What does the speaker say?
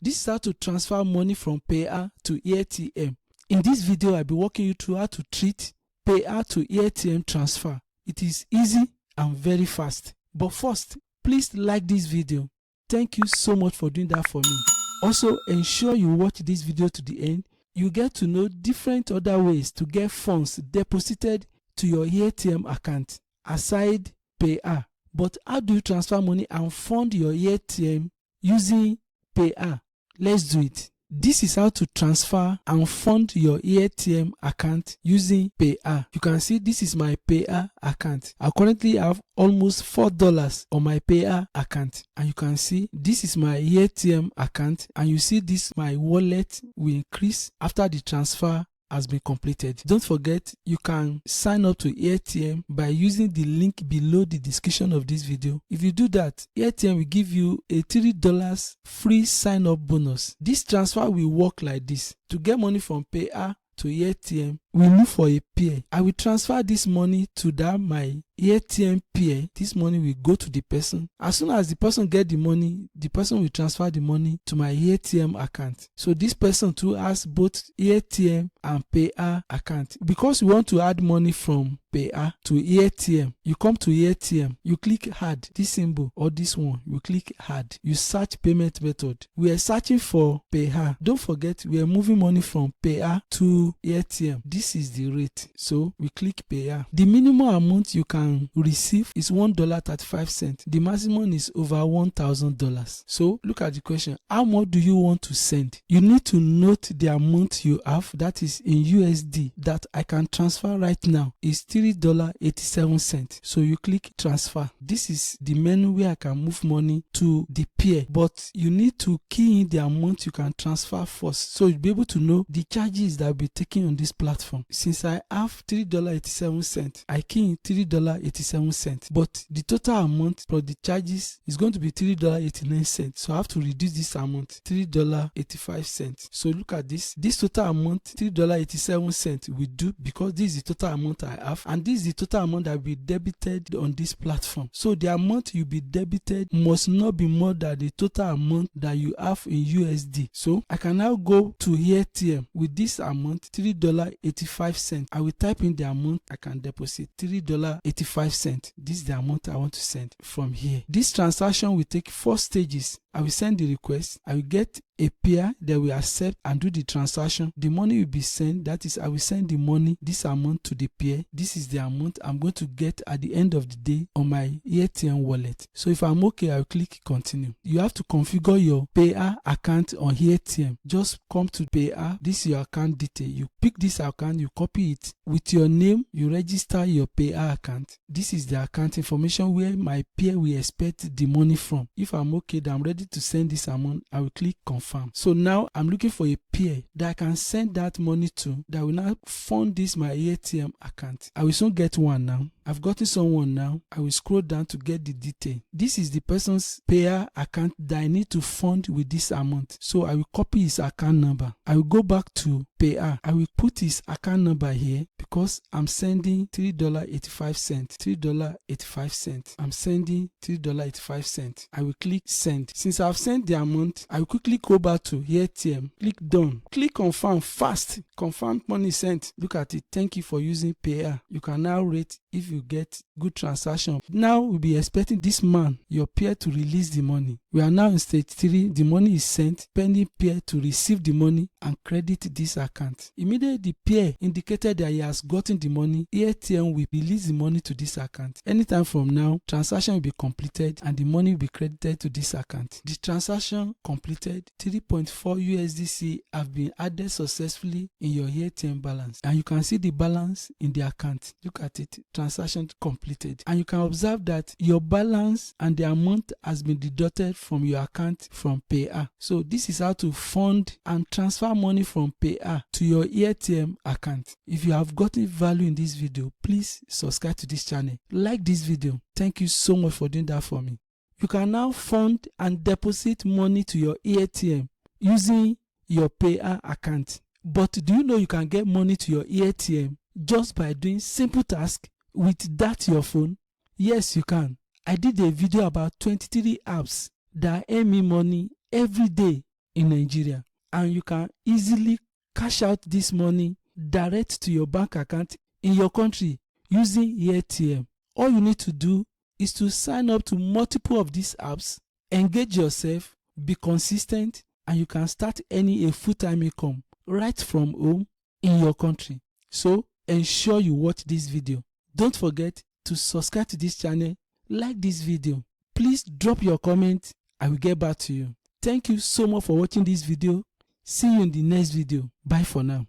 This is how to transfer money from payer to AirTM. In this video, I'll be walking you through how to treat payer to AirTM transfer. It is easy and very fast. But first, please like this video. Thank you so much for doing that for me. Also, ensure you watch this video to the end. You get to know different other ways to get funds deposited to your AirTM account aside payer. But how do you transfer money and fund your AirTM using payer? Let's do it. This is how to transfer and fund your AirTM account using payer. You can see this is my payer account. I currently have almost $4 on my payer account, and you can see this is my AirTM account, and you see this my wallet will increase after the transfer has been completed. Don't forget, you can sign up to AirTM by using the link below the description of this video. If you do that, AirTM will give you a $3 free sign up bonus. This transfer will work like this. To get money from payer to AirTM, we look for a peer. I will transfer this money to that my AirTM peer. This money will go to the person. As soon as the person get the money, the person will transfer the money to my AirTM account. So this person too has both AirTM and payer account. Because we want to add money from payer to AirTM, you come to AirTM, you click add, this symbol or this one, you click add. You search payment method. We are searching for payer. Don't forget, we are moving money from payer to AirTM. This is the rate, so we click payer. The minimum amount you can receive is $1.35. The maximum is over $1,000. So look at the question: how much do you want to send? You need to note the amount you have, that is in USD, that I can transfer right now is $3.87. So you click transfer. This is the menu where I can move money to the peer, but you need to key in the amount you can transfer first, so you'll be able to know the charges that will be taken on this platform. Since I have $3.87, I key in $3.87, but the total amount for the charges is going to be $3.89. So I have to reduce this amount, $3.85. So look at this. This total amount, $3.87, will do, because this is the total amount I have, and this is the total amount that will be debited on this platform. So the amount you be debited must not be more than the total amount that you have in USD. So I can now go to AirTM with this amount, $3.85. I will type in the amount I can deposit, $3.85. This is the amount I want to send from here. This transaction will take 4 stages. I will send the request. I will get a peer that will accept and do the transaction. The money will be sent. That is, I will send the money, this amount, to the peer. This is the amount I'm going to get at the end of the day on my AirTM wallet. So if I'm okay, I will click continue. You have to configure your payer account on AirTM. Just come to payer. This is your account detail. You pick this account, you copy it with your name, you register your payer account. This is the account information where my peer will expect the money from. If I'm okay, then I'm ready to send this amount, I will click confirm. So now I'm looking for a peer that I can send that money to, that will now fund this my AirTM account. I will soon get one now. I've gotten someone now. I will scroll down to get the detail. This is the person's payer account that I need to fund with this amount. So I will copy his account number. I will go back to payer. I will put his account number here because I'm sending $3.85. $3.85. I'm sending $3.85. I will click send. Since I've sent the amount, I will quickly go back to AirTM. Click done. Click confirm fast. Confirm money sent. Look at it. Thank you for using payer. You can now rate if you get good transaction. Now we'll be expecting this man, your peer, to release the money. We are now in stage 3. The money is sent, pending peer to receive the money and credit this account. Immediately the peer indicated that he has gotten the money, AirTM will release the money to this account. Anytime from now, transaction will be completed and the money will be credited to this account. The transaction completed. 3.4 USDC have been added successfully in your AirTM balance, and you can see the balance in the account. Look at it. Transaction completed, and you can observe that your balance and the amount has been deducted from your account from payer. So this is how to fund and transfer money from payer to your AirTM account. If you have gotten value in this video, please subscribe to this channel, like this video. Thank you so much for doing that for me. You can now fund and deposit money to your AirTM using your payer account. But do you know you can get money to your AirTM just by doing simple tasks with that your phone? Yes, you can. I did a video about 23 apps that earn me money every day in Nigeria, and you can easily cash out this money direct to your bank account in your country using AirTM. All you need to do is to sign up to multiple of these apps, engage yourself, be consistent, and you can start earning a full-time income right from home in your country. So ensure you watch this video. Don't forget to subscribe to this channel, like this video. Please drop your comment. I will get back to you. Thank you so much for watching this video. See you in the next video. Bye for now.